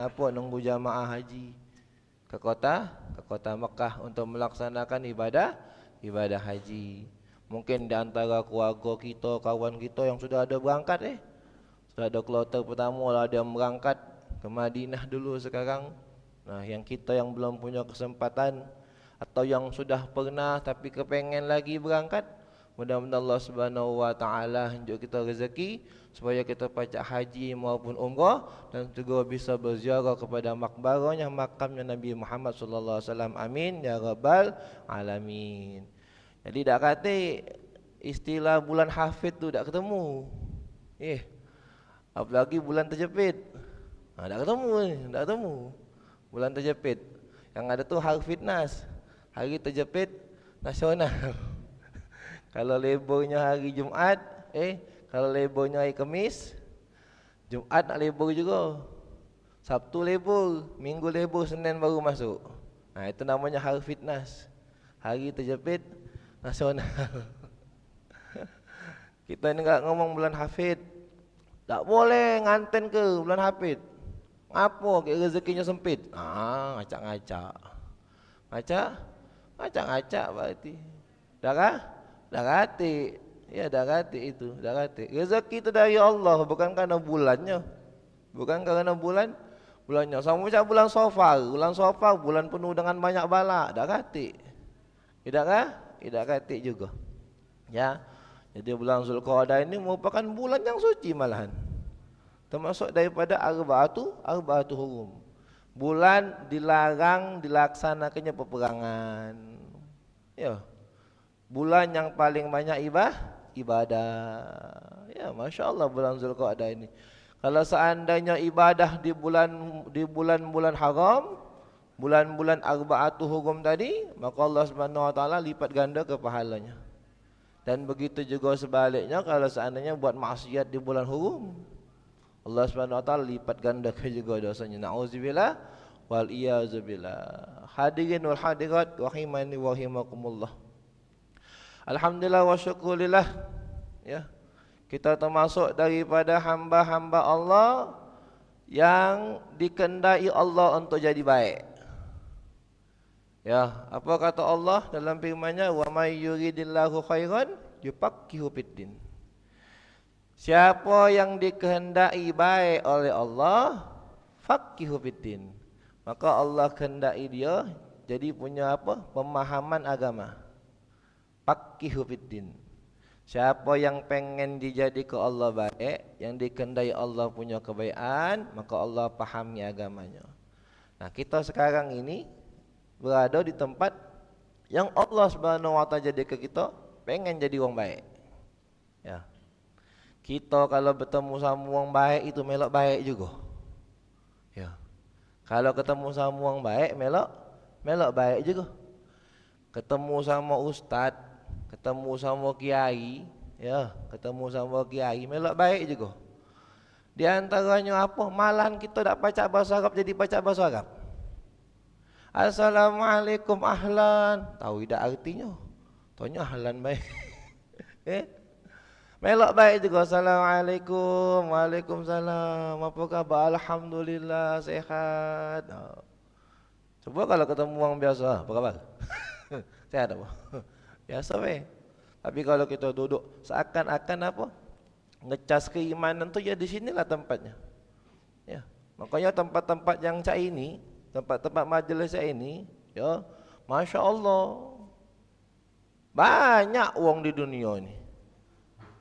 Apa nunggu jamaah haji ke kota Mekah untuk melaksanakan ibadah haji. Mungkin di antara keluarga kita, kawan kita yang sudah ada berangkat sudah ada kloter pertama lah dia berangkat ke Madinah dulu sekarang. Nah, yang kita yang belum punya kesempatan atau yang sudah pernah tapi kepengen lagi berangkat, mudah-mudahan Allah Subhanahu wa taala tunjuk kita rezeki supaya kita pacak haji maupun umrah dan juga bisa berziarah kepada makbarahnya, makamnya Nabi Muhammad sallallahu alaihi wasallam. Amin ya rabbal alamin. Jadi dak kata istilah bulan hafid tu dak ketemu. Apalagi bulan terjepit. Dak ketemu ni, dak ketemu. Bulan terjepit. Yang ada tu hari fitnas, hari terjepit nasional. Kalau liburnya hari Jumaat, kalau liburnya hari Khamis, Jumaat nak libur juga. Sabtu libur, Minggu libur, Senin baru masuk. Nah, itu namanya hari fitnas. Hari terjepit nasional. Kita ni enggak ngomong bulan hafid. Tak boleh nganten ke bulan hafid. Apa ke rezekinya sempit? Ngacak-ngacak. Ngacak-ngacak berarti. Dah kah? Dah rati. Ya dah rati itu, dah rati. Rezeki itu dari Allah, bukan kerana bulannya. Bukan kerana bulannya. Sama macam bulan Safar. Bulan Safar bulan penuh dengan banyak bala, dah rati. Tidak kah? Tidak rati juga. Ya. Jadi bulan Zulqa'dah ini merupakan bulan yang suci malahan. Termasuk daripada arba'atu hurum. Bulan dilarang dilaksanakannya peperangan. Ya. Bulan yang paling banyak ibadah. Ya, Masya Allah bulan Zulqa'dah ini. Kalau seandainya ibadah di bulan-bulan haram, bulan-bulan arba'atu hurum tadi, maka Allah Subhanahu wa taala lipat ganda ke pahalanya. Dan begitu juga sebaliknya kalau seandainya buat maksiat di bulan hurum, Allah Subhanahu wa taala lipat ganda ke juga dosanya. Nauzubillah wal iyazubillah. Hadirin wal hadirat rahimani wa rahimakumullah. Alhamdulillah wa syukurillah. Ya. Kita termasuk daripada hamba-hamba Allah yang dikendai Allah untuk jadi baik. Ya, apa kata Allah dalam firman-Nya, "Wa may yuridillahu khairan yufaqihu fiddin." Siapa yang dikehendaki baik oleh Allah, faqihu fiddin, maka Allah kehendaki dia jadi punya apa? Pemahaman agama. Faqihu fiddin. Siapa yang pengen dijadi ke Allah baik, yang dikehendaki Allah punya kebaikan, maka Allah pahami agamanya. Nah, kita sekarang ini berada di tempat yang Allah Subhanahu wa taala jadi ke kita pengen jadi orang baik. Ya. Kita kalau bertemu sama orang baik itu melok baik juga. Ya. Kalau ketemu sama orang baik melok baik juga. Ketemu sama ustaz, ketemu sama kiai, melok baik juga. Di antaranya apa? Malahan kita tak baca bahasa Arab jadi baca bahasa Arab. Assalamualaikum ahlan. Tahu tidak artinya? Tanya ahlan baik. Melok baik juga. Assalamualaikum. Waalaikumsalam. Apa khabar? Alhamdulillah sehat. Coba kalau ketemu orang biasa, apa khabar? Sehat apa? Biasa weh. Tapi kalau kita duduk seakan-akan apa? Ngecas keimanan tu ya di sinilah tempatnya. Ya. Makanya tempat-tempat yang cak ini, tempat-tempat majlis ini, ya, Masya Allah, banyak uang di dunia ini,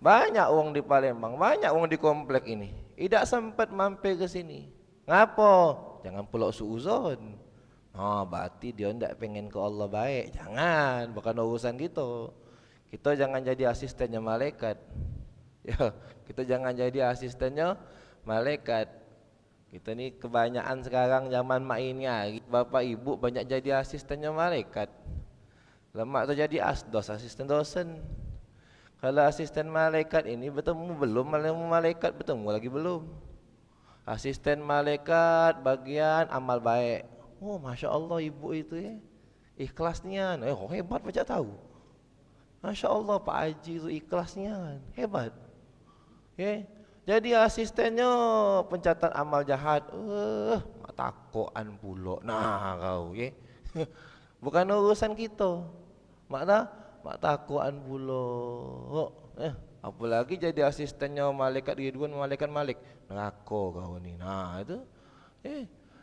banyak uang di Palembang, banyak uang di komplek ini. Tidak sempat mampir ke sini. Ngapa? Jangan pula suuzon. Berarti dia tidak pengen ke Allah baik. Jangan, bukan urusan gitu. Kita jangan jadi asistennya malaikat. Ya, kita jangan jadi asistennya malaikat. Kita ni kebanyakan sekarang zaman mak ini bapak ibu banyak jadi asistennya malaikat. Lemak tu jadi asdos, asisten dosen. Kalau asisten malaikat ini bertemu belum, malaikat bertemu lagi belum. Asisten malaikat bagian amal baik. Masya Allah ibu itu ikhlasnya. Hebat macam tahu. Masya Allah Pak Haji itu ikhlasnya hebat. Jadi asistennya pencatat amal jahat. mak takokan pula. Nah kau ye. Bukan urusan kita. Mak takokan pula. Apalagi jadi asistennya malaikat Ridwan, malaikat Malik. Neraka kau ni. Nah itu.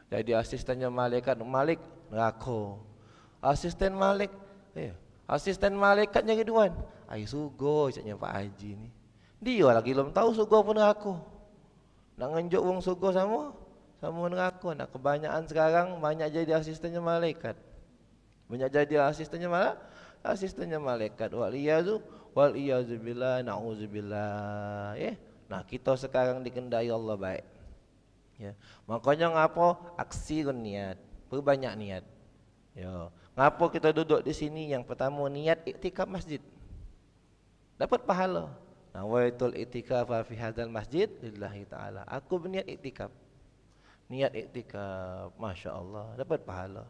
Jadi asistennya malaikat Malik, neraka. Asisten Malik, asisten malaikatnya Ridwan. Ai sugo caknya Pak Haji ni. Dia lagi belum tahu sugo pun neraka. Nak ngenjuk wong sugo sama neraka. Nak kebanyakan sekarang banyak jadi asistennya malaikat. Banyak jadi asistennya malaikat. Wal iyazu billah, nauzubillah. Nah, kita sekarang dikendai Allah baik. Ya. Makanya ngapo aksirun niat, perbanyak niat. Ya. Ngapo kita duduk di sini? Yang pertama niat iktikaf masjid. Dapat pahala. Nawaitul iktikaf fi hadzal masjid lillahi taala. Aku berniat iktikaf. Niat iktikaf, masya-Allah, dapat pahala.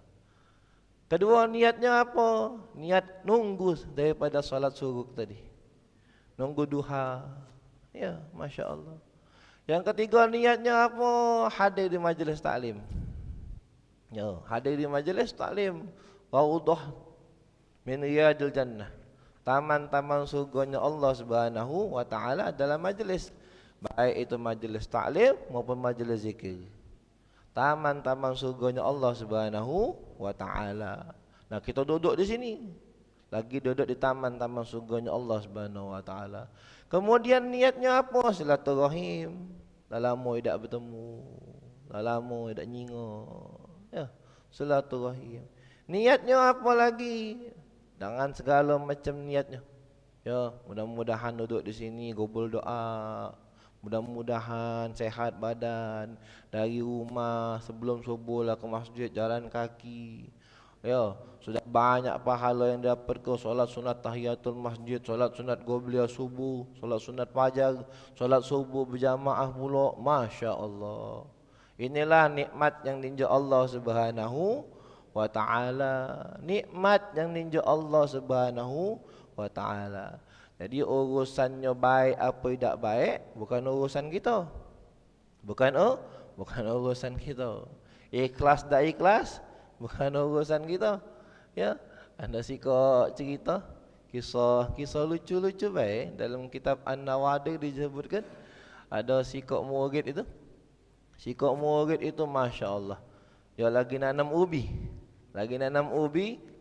Kedua niatnya apa? Niat nunggu daripada salat subuh tadi. Nunggu duha. Ya, masya-Allah. Yang ketiga niatnya apa? Hadir di majelis taklim. Ya, hadir di majelis taklim. Raudhah min riyadil jannah. Taman-taman surganya Allah Subhanahu wa taala dalam majelis. Baik itu majelis taklim maupun majelis zikir. Taman-taman surganya Allah Subhanahu wa taala. Nah, kita duduk di sini. Lagi duduk di taman-taman surganya Allah Subhanahu wa taala. Kemudian niatnya apa? Silaturahim. Dah lama tidak bertemu. Dah lama tidak nyingok. Ya, silaturahim. Niatnya apa lagi? Dengan segala macam niatnya. Ya, mudah-mudahan duduk di sini gobol doa. Mudah-mudahan sehat badan. Dari rumah sebelum subuh lah ke masjid jalan kaki. Ya, sudah banyak pahala yang dapat ke solat sunat tahiyatul masjid, solat sunat qobliyah subuh, solat sunat fajar, solat subuh berjamaah pula. Masya Allah. Inilah nikmat yang dininjau Allah Subhanahu wa taala. Nikmat yang dininjau Allah Subhanahu wa taala. Jadi urusannya baik apa tidak baik bukan urusan kita. Bukan urusan kita. Ikhlas tak ikhlas bukan urusan kita. Ya, anda siko cerita kisah lucu-lucu baik dalam kitab An-Nawadir disebutkan ada sikok murid itu. Sikok murid itu masya-Allah. Dia lagi nanam ubi.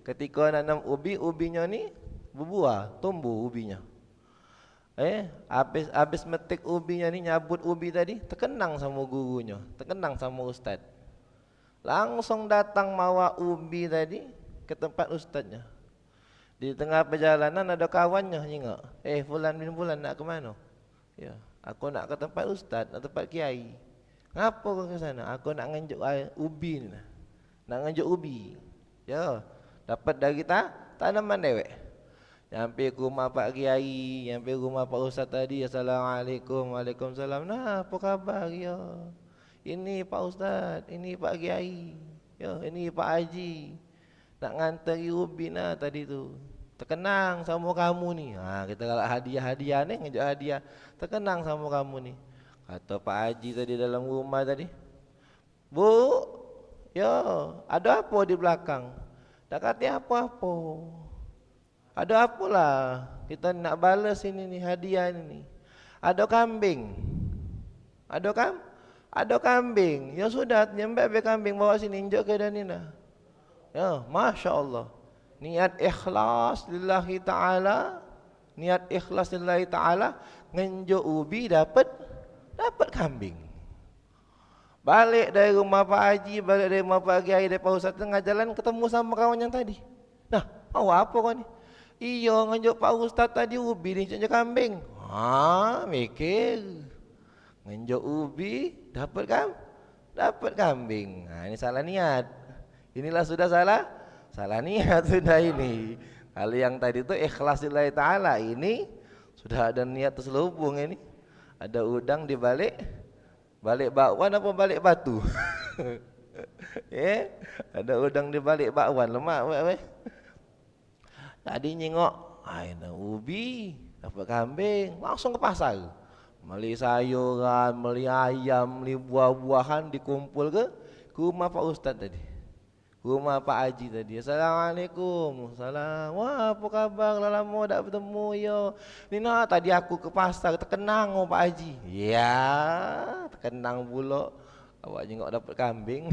Ketika nanam ubi, ubinya ni berbuah, tumbuh ubinya. Habis metik ubinya ni, nyabut ubi tadi, terkenang sama gurunya, terkenang sama ustaz. Langsung datang mawa ubi tadi ke tempat ustaznya. Di tengah perjalanan ada kawannya nyengok. Fulan bin Fulan nak ke mana? Ya, aku nak ke tempat ustaz, nak tempat kiai. Ngapa kau ke sana? Aku nak nganjuk ubi ni. Nak nganjuk ubi. Ya, dapat dari tanaman dewek. Sampai ke rumah Pak Kiai, sampai rumah Pak Ustaz tadi, assalamualaikum, waalaikumsalam. Nah, apa khabar ya? Ini Pak Ustaz, ini Pak Kiai. Ya, ini Pak Haji. Nak ngantari ubi nah tadi tu. Terkenang sama kamu ni. Kita kalau hadiah-hadiah ni, ngajak hadiah. Terkenang sama kamu ni. Kata Pak Haji tadi dalam rumah tadi. Bu, ya, ada apa di belakang? Tak kata apa-apa. Ada apalah, kita nak balas ini ni hadiah ini. Ada kambing. Ada kambing. Ya sudah, nyembelih kambing bawa sini injak ke Danina. Ya, masya-Allah. Niat ikhlas lillahi taala, niat ikhlas lillahi taala, ngenjuk ubi dapat kambing. Balik dari rumah Pak Haji, balik dari rumah Pak Kiai, dari Pak Ustaz, tengah jalan ketemu sama kawan yang tadi. Nah, mau apa kau ni? Iya, nganjuk Pak Ustaz tadi ubi ni caknya kambing. Mikir. Nganjuk ubi dapat kambing. Ini salah niat. Inilah sudah salah niat sudah ini. Kalau yang tadi itu ikhlas lillahi taala, ini sudah ada niat terselubung ini. Ada udang di balik bakwan apa balik batu? Ada udang di balik bakwan, lemak weh. Tadi nyengok, ada ubi, dapat kambing, langsung ke pasar. Beli sayuran, beli ayam, beli buah-buahan, dikumpul ke ke rumah Pak Ustaz tadi. Ke rumah Pak Haji tadi. Assalamualaikum. Salam. Wah, apa khabar? Lama tak bertemu yo. Ni nak tadi aku ke pasar terkenang oh Pak Haji. Ya, terkenang pula. Awak jengok dapat kambing.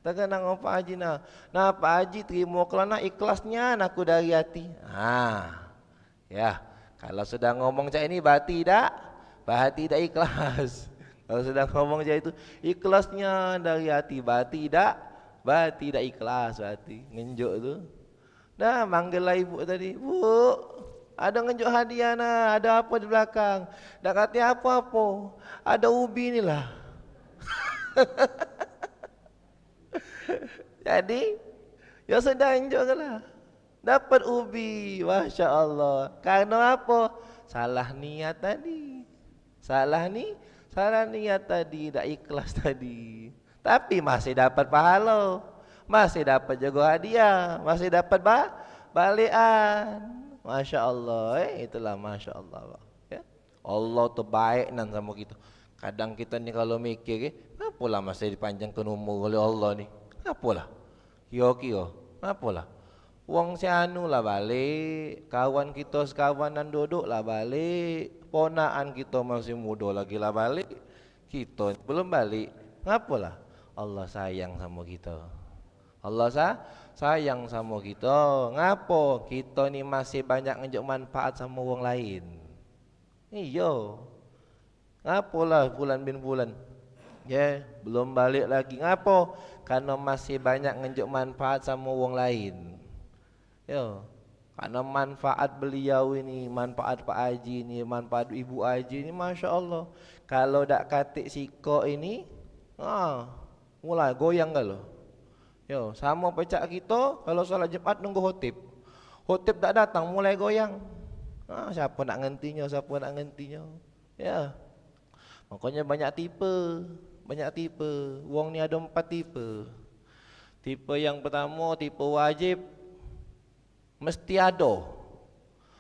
Terkenang oh Pak Haji nah. Nah Pak Haji terima kerana ikhlasnya aku dari hati. Ya. Kalau sudah ngomong macam ini berarti tak? Berarti tak ikhlas. Kalau sudah ngomong macam itu ikhlasnya dari hati berarti tak? Berarti tak ikhlas berarti. Ngenjuk tu. Dah manggillah ibu tadi. Bu, ada ngenjuk hadiah nah, ada apa di belakang? Dah kata apa-apa. Ada ubi ni lah. Jadi, ya sudah ngenjuklah. Dapat ubi, Masya Allah. Karena apa? Salah niat tadi. Salah niat tadi, tak ikhlas tadi. Tapi masih dapat pahala. Masih dapat juga hadiah. Masih dapat balian. Masya Allah. Itulah Masya Allah. Ya? Allah tu baik nan sama kita. Kadang kita ni kalau mikir, apalah masih dipanjangkan umur oleh Allah ni. Apalah? Kira-kira. Apalah? Wong si anu lah balik, kawan kita sekawanan duduk lah balik, ponaan kita masih muda lagi lah balik, kita belum balik. Ngapalah? Allah sayang sama kita. Allah sayang sama kita. Ngapo? Kita ni masih banyak ngejuk manfaat sama wong lain. Iyo. Ngapalah bulan bin bulan. Ya, belum balik lagi. Ngapo? Karena masih banyak ngejuk manfaat sama wong lain. Ya, karena manfaat beliau ini, manfaat Pak Haji ini, manfaat Ibu Haji ini, Masya Allah. Kalau dak katik siko ini, mulai goyang kalau. Yo, sama pecak kita, kalau solat Jumat nunggu khotib. Khotib tak datang, mulai goyang. Siapa nak ngentinya, siapa nak ngentinya. Ya, makanya banyak tipe. Wong ni ada 4 tipe. Tipe yang pertama, tipe wajib. Mesti ada.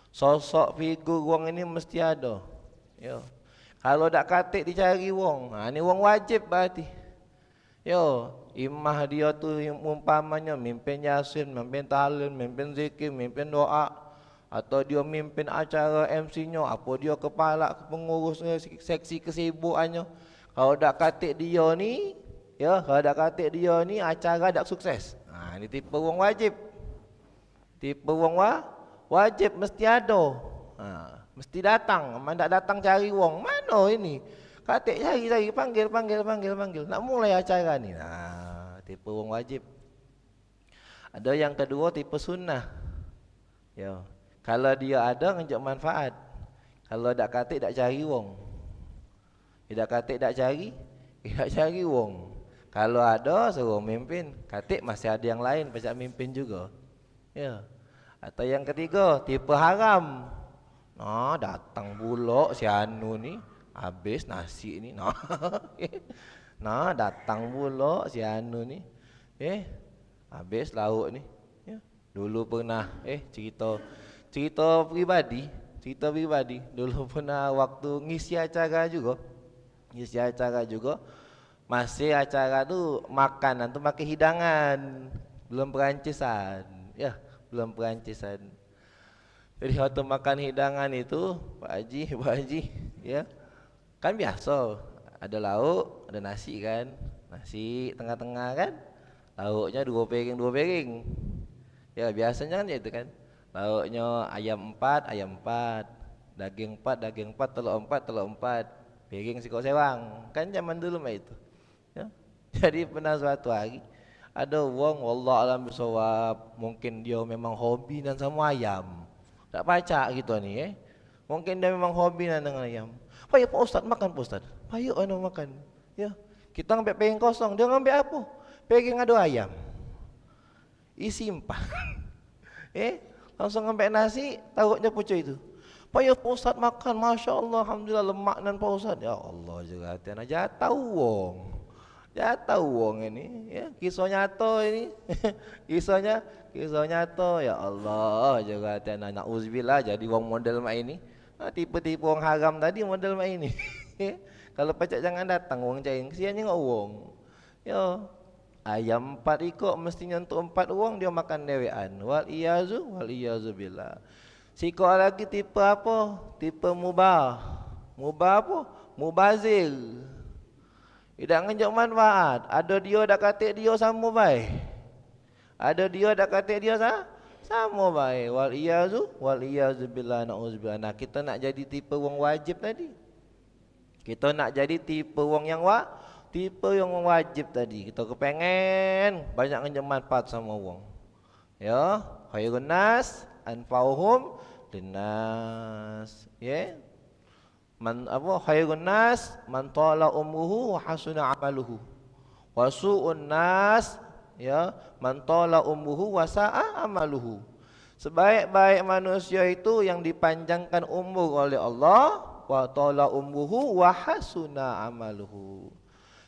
Sosok figur wong ini mesti ada. Yo. Kalau dak katik dicari wong, ni wong wajib berarti. Yo, imah dia tu umpamanya mimpin yasin, mimpin tahlil, mimpin zikir, mimpin doa, atau dia mimpin acara MC-nya, apa dia kepala pengurus seksi kesibukannya. Kalau dak katik dia ni, ya, kalau dak katik dia ni acara dak sukses. Ni tipe wong wajib. Tipe wong wajib mesti ada. Mesti datang. Mana tak datang cari wong. Mana ini? Katik cari panggil. Nak mulai acara ni. Tipe wong wajib. Ada yang kedua tipe sunnah. Ya. Kalau dia ada ngejak manfaat. Kalau tak katik tak cari wong. Tidak katik tak cari wong. Kalau ada suruh mimpin. Katik masih ada yang lain pacak mimpin juga. Ya. Atau yang ketiga, tipe haram. Datang bulok si anu ni, habis nasi ni. Datang bulok si anu ni. Habis lauk ni. Ya. Dulu pernah cerita pribadi. Dulu pernah waktu ngisi acara juga. Masih acara tu makanan tu makan hidangan. Belum perancisan. Ya. Belum perancisan. Jadi waktu makan hidangan itu Pak Haji ya, kan biasa ada lauk, ada nasi kan, nasi tengah-tengah kan, lauknya 2 piring. Ya biasanya kan itu kan, lauknya ayam 4, daging 4, telur 4, piring sikok sewang, kan zaman dulu mah itu. Ya. Jadi pernah suatu hari ada wong wallah alam bisawab, mungkin dia memang hobi dan sama ayam. Tak baca gitu ni Mungkin dia memang hobi dengan ayam. Payah Pak Ustaz makan Pak Ustaz. Payah anu makan. Ya. Kita ambil piring kosong, dia ngambil apa? Piring ada ayam. Isi 4. Langsung ambil nasi, taruhnya pucuk itu. Payah Pak Ustaz makan, Masya Allah, Alhamdulillah lemak dan Pak Ustaz. Ya Allah juga hati anak jatuh wong. Jatuh wong ini, ya, kisah nyata ini. kisah nyata, ya Allah juga hati-hati na'udzubillah jadi wong model mak ini. Tipe-tipe wong haram tadi model mak ini. Kalau pacak jangan datang wong cain, kesiannya ngak wong. Ya, ayam 4 ekor mestinya untuk 4 orang dia makan dewean. Wal iyazu billah. Sikok lagi tipe apa? Tipe mubah. Mubah apa? Mubazir. Tidak ngenjok manfaat. Ada dia dak katik dia sama baik. Ada dia dak katik dia sama baik. Wal iyazu billah nauzubillah. Nah, kita nak jadi tipe wong wajib tadi. Kita nak jadi tipe wong yang tipe yang wajib tadi. Kita kepengen banyak ngenjok manfaat sama wong. Ya, khairun nas anfa'uhum linnas. Ya. Man apa khairun nas man tala umruhu wa hasuna amaluhu. Wa su'un nas ya man tala umruhu wa sa'a amaluhu. Sebaik-baik manusia itu yang dipanjangkan umur oleh Allah, wa tala umruhu wa hasuna amaluhu.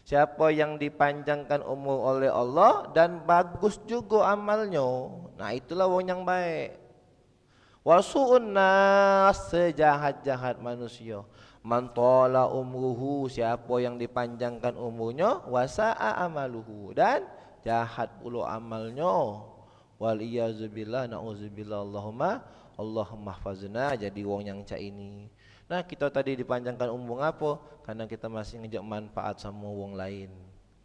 Siapa yang dipanjangkan umur oleh Allah dan bagus juga amalnya, nah itulah orang yang baik. Wasu'un nas, sejahat-jahat manusia. Man tala umruhu, siapa yang dipanjangkan umurnya, wasa'a amaluhu, dan jahat pula amalnya. Wal iyazubillah na'udzubillah. Allahumma hafazna jadi wong yang cak ini. Nah, kita tadi dipanjangkan umur apa? Karena kita masih ngejak manfaat sama wong lain.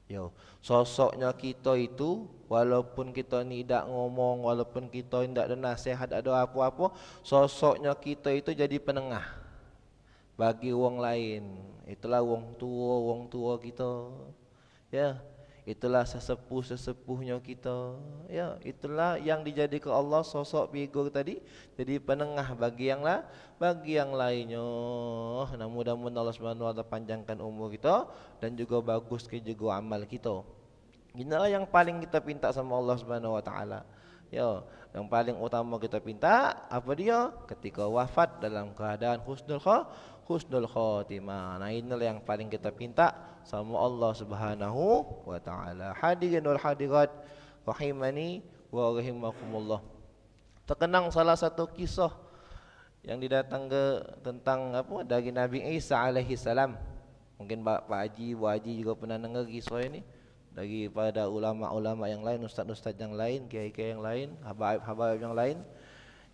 Yo, sosoknya kita itu walaupun kita ni tidak ngomong, walaupun kita tidak ada nasihat, ada apa-apa, sosoknya kita itu jadi penengah bagi wong lain. Itulah wong tua kita. Ya, itulah sesepuh-sesepuhnya kita. Ya, itulah yang dijadikan Allah sosok figur tadi jadi penengah bagi yang lainnya. Nah, mudah-mudahan Allah Subhanahu wa taala panjangkan umur kita dan juga bagus ke juga amal kita. Inilah yang paling kita minta sama Allah Subhanahu wa taala. Ya, yang paling utama kita minta apa dia? Ketika wafat dalam keadaan husnul khatimah. Nah, inilah yang paling kita minta sama Allah Subhanahu wa taala. Hadirin wal hadirat rahimani wa rahimakumullah. Terkenang salah satu kisah yang didatang tentang apa dari Nabi Isa alaihi salam. Mungkin Pak Haji, Bu Haji juga pernah dengar kisah ini daripada ulama-ulama yang lain, ustaz-ustaz yang lain, kiai-kiai yang lain, habaib-habaib yang lain.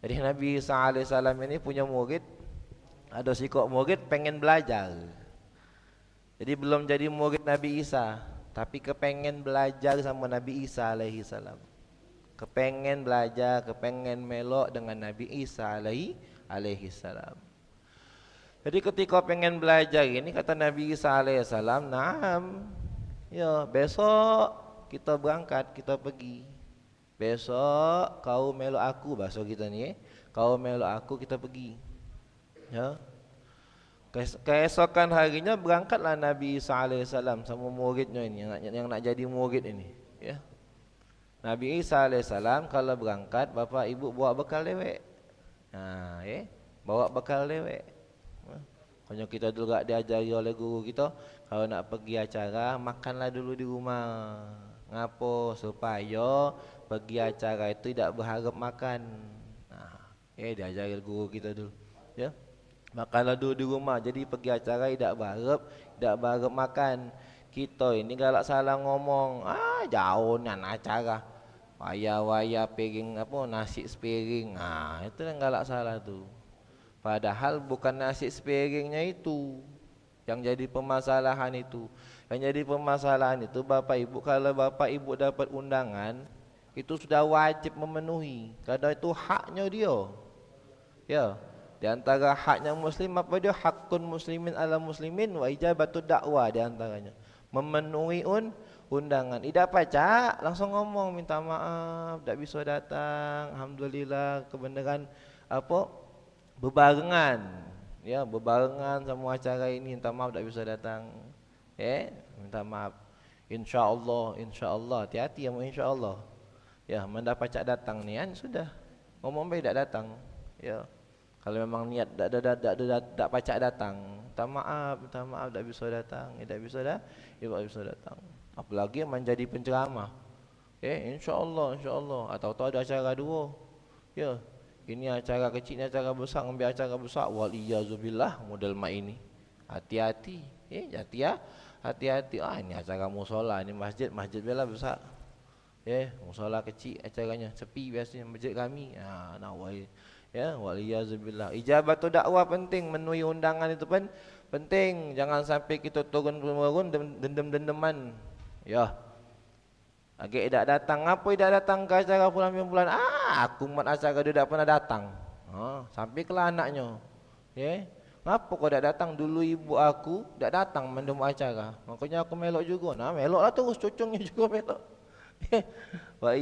Jadi Nabi Isa alaihi salam ini punya murid. Ada sikok murid pengen belajar. Jadi belum jadi murid Nabi Isa, tapi kepengen belajar sama Nabi Isa alaihi salam. Kepengen belajar, kepengen melok dengan Nabi Isa alaihi salam. Jadi ketika pengen belajar ini kata Nabi Isa alaihi salam, "Naam. Ya, besok kita berangkat, kita pergi. Besok kau melok aku," bahasa kita ni, kau melok aku, kita pergi. Ya. Keesokan harinya berangkatlah Nabi Isa alaihissalam sama muridnya ini yang nak jadi murid ini. Ya. Nabi Isa alaihissalam kalau berangkat, bapa ibu bawa bekal dewek. Bawa bekal dewek. Kalau kita dulu gak diajari oleh guru kita, kalau nak pergi acara makanlah dulu di rumah. Ngapo? Supaya pergi acara itu tidak berharap makan. Diajari guru kita dulu. Ya. Makanlah dulu di rumah. Jadi pergi acara tidak berharap makan. Kita ini galak salah ngomong. Jauh nan acara. Waya piring apa nasi sepiring. Itu yang galak salah tu. Padahal bukan nasi sepiringnya itu yang jadi permasalahan itu. Yang jadi permasalahan itu bapak ibu, kalau bapak ibu dapat undangan itu sudah wajib memenuhi. Karena itu haknya dia. Ya. Di antara haknya muslim apa dia? Hakun muslimin ala muslimin wa ijabatu dakwah, di antaranya memenuhi undangan. Tidak pacak langsung ngomong minta maaf tak bisa datang, alhamdulillah kebenaran apa berbarengan, ya berbarengan sama acara ini, minta maaf tak bisa datang. Minta maaf. Insyaallah hati-hati ya, insyaallah. Ya, mendapat pacak datang ni kan sudah. Ngomong baik tak datang. Ya. Kalau memang niat tak pacak datang, minta maaf tak bisa datang, tidak bisa datang. Apalagi menjadi penceramah. Insyaallah atau ada acara dua. Ya. Ini acara kecil, ini acara besar, ambil acara besar. Wal iyazubillah model mak ini. Hati-hati. hati-hati. Ini acara musola, ini masjid bela besar. Musola kecil acaranya, sepi biasanya masjid kami. Nawai. Waliyazubillah. Ijabatu dakwah penting, memenuhi undangan itu pun penting. Jangan sampai kita turun-temurun dendam-dendaman. Agak tidak datang, apa tidak datang ke acara bulan-bulan? Aku mat acara dia tak pernah datang. Sampai ke anaknya. Ngapa kau tak datang? Dulu ibu aku tak datang mendem acara. Makanya aku melok juga. Meloklah terus, cucungnya juga melok. Wa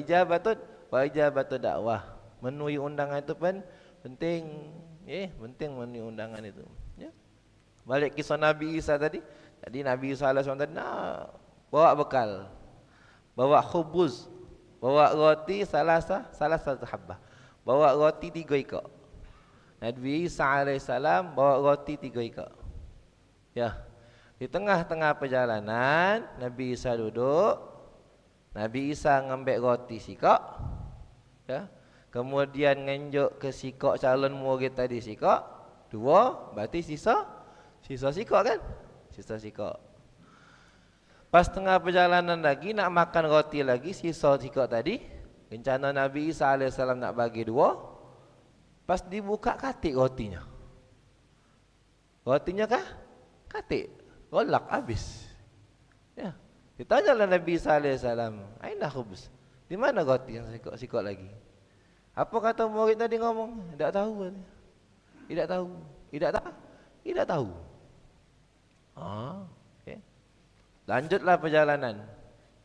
ijabatu dakwah. Memenuhi undangan itu pun penting. Penting memenuhi undangan itu. Balik kisah Nabi Isa tadi. Jadi Nabi Isa alaihi wasallam tadi bawa bekal. Bawa khubuz, bawa roti salah satu habbah. Bawa roti 3 ekor. Nabi Isa alaihissalam bawa roti 3 ekor. Di tengah-tengah perjalanan Nabi Isa duduk. Nabi Isa ngambil roti sikok. Kemudian ngenjuk ke sikok calon murid tadi sikok. 2, berarti sisa sikok kan? Sisa sikok. Pas tengah perjalanan lagi nak makan roti lagi, sisa sikok tadi. Rencana Nabi Isa alaihissalam nak bagi 2. Pas dibuka katik rotinya. Rotinya kah? Katik. Golak habis. Ditanyalah Nabi Isa alaihissalam, "Aina khubz?" Di mana roti yang sikok lagi? Apa kata murid tadi ngomong? Tidak tahu. Tidak tahu. Tidak tahu. Lanjutlah perjalanan.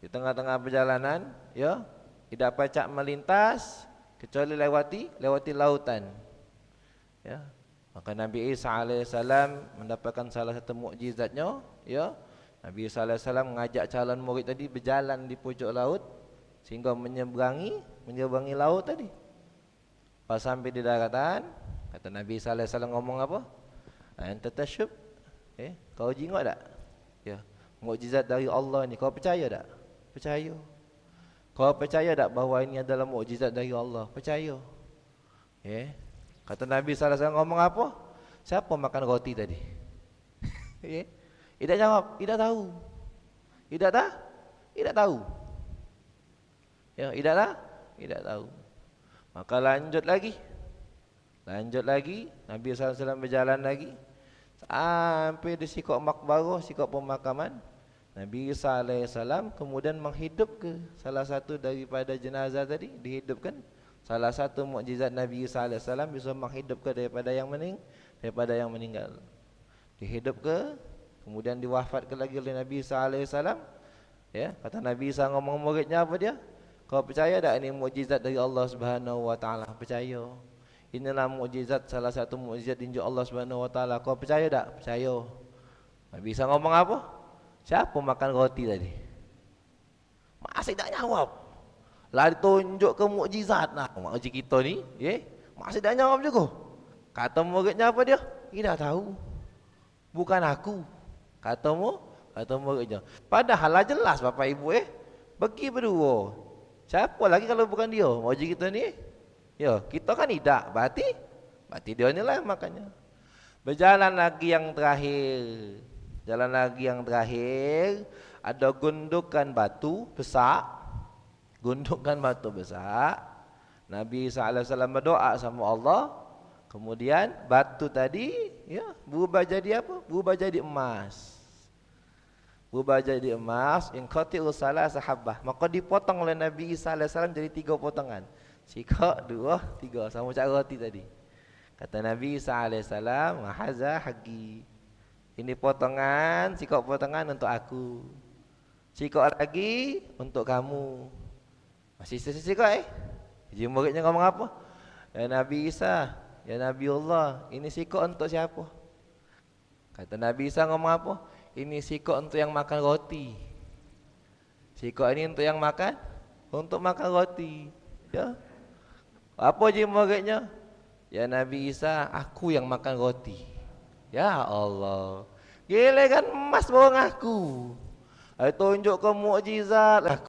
Di tengah-tengah perjalanan, tidak pacak melintas kecuali lewati lautan. Maka Nabi Isa alaihissalam mendapatkan salah satu mukjizatnya. Nabi Isa alaihissalam mengajak calon murid tadi berjalan di pucuk laut sehingga menyeberangi laut tadi. Pas sampai di daratan, kata Nabi Isa alaihissalam ngomong apa? Anta tasyub? Kau jingok tak? Mukjizat dari Allah ni, kau percaya tak? Percaya. Kau percaya tak bahawa ini adalah mukjizat dari Allah? Percaya. Kata Nabi SAW ngomong apa? Siapa makan roti tadi? Tidak jawab, tidak tahu. Tidak tahu. Tidak tahu. Maka lanjut lagi. Nabi SAW berjalan lagi sampai di sikok makbarah, sikok pemakaman. Nabi Isa alaihissalam kemudian menghidupkan ke salah satu daripada jenazah tadi, dihidupkan. Salah satu mukjizat Nabi Isa alaihissalam bisa menghidupkan daripada yang meninggal. Dihidup ke, kemudian diwafatkan lagi oleh Nabi Isa alaihissalam. Kata Nabi Isa ngomong muridnya apa dia? Kau percaya tak ini mukjizat dari Allah Subhanahu wa taala? Percaya. Inilah mukjizat, salah satu mukjizat tinjuk Allah Subhanahu wa taala. Kau percaya tak? Percaya. Nabi Isa ngomong apa? Siapa makan roti tadi? Masih tak jawab. Lah ditunjuk ke mukjizat. Makcik kita ni, masih tak jawab juga. Kata muridnya apa dia? Tidak tahu. Bukan aku. Kata muridnya. Padahal lah jelas bapak ibu bagi berdua. Siapa lagi kalau bukan dia? Makcik kita ni. Kita kan tidak. Berarti dia ni lah makanya. Berjalan lagi yang terakhir. Ada gundukan batu besar. Nabi Isa alaihissalam berdoa sama Allah. Kemudian batu tadi berubah jadi apa? Berubah jadi emas. Inqati'u salasa habbah. Maka dipotong oleh Nabi Isa alaihissalam jadi 3 potongan. Sikok 2, 3 sama macam roti tadi. Kata Nabi Isa alaihissalam, "Haza haqqi." Ini potongan, sikok potongan untuk aku. Sikok lagi untuk kamu. Masih sisa sikok Jadi muridnya ngomong apa? Ya Nabi Isa, ya Nabi Allah, ini sikok untuk siapa? Kata Nabi Isa ngomong apa? Ini sikok untuk yang makan roti. Sikok ini untuk yang makan? Untuk makan roti. Apa je muridnya? Ya Nabi Isa, aku yang makan roti. Ya Allah, gila kan emas bawang aku. Tunjuk ke mukjizat.